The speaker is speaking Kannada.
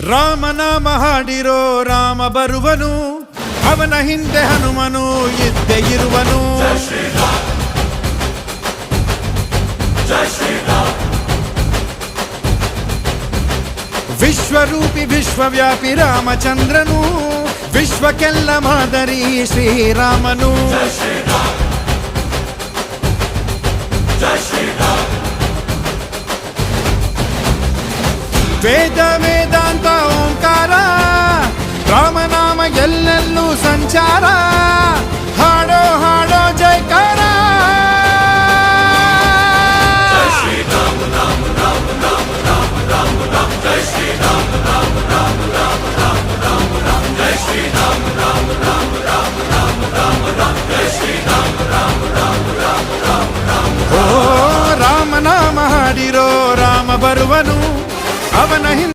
ರಾಮನಾಮ ಹಾಡಿರೋ ರಾಮ ಬರುವನು, ಅವನ ಹಿಂದೆ ಹನುಮನು ಇದ್ದೇ ಇರುವನು. ವಿಶ್ವರೂಪಿ ವಿಶ್ವವ್ಯಾಪಿ ರಾಮಚಂದ್ರನು, ವಿಶ್ವಕ್ಕೆಲ್ಲ ಮಾದರಿ ಶ್ರೀರಾಮನು. ವೇದ ವೇದಾಂತ ಓಂಕಾರ, ರಾಮನಾಮ ಎಲ್ಲೆಲ್ಲೂ ಸಂಚಾರ. ಹಾಡೋ ಹಾಡೋ ಜಯಕಾರ. ಓ ರಾಮನಾಮ ಹಾಡಿರೋ ರಾಮ ಬರುವನು, ಅವನ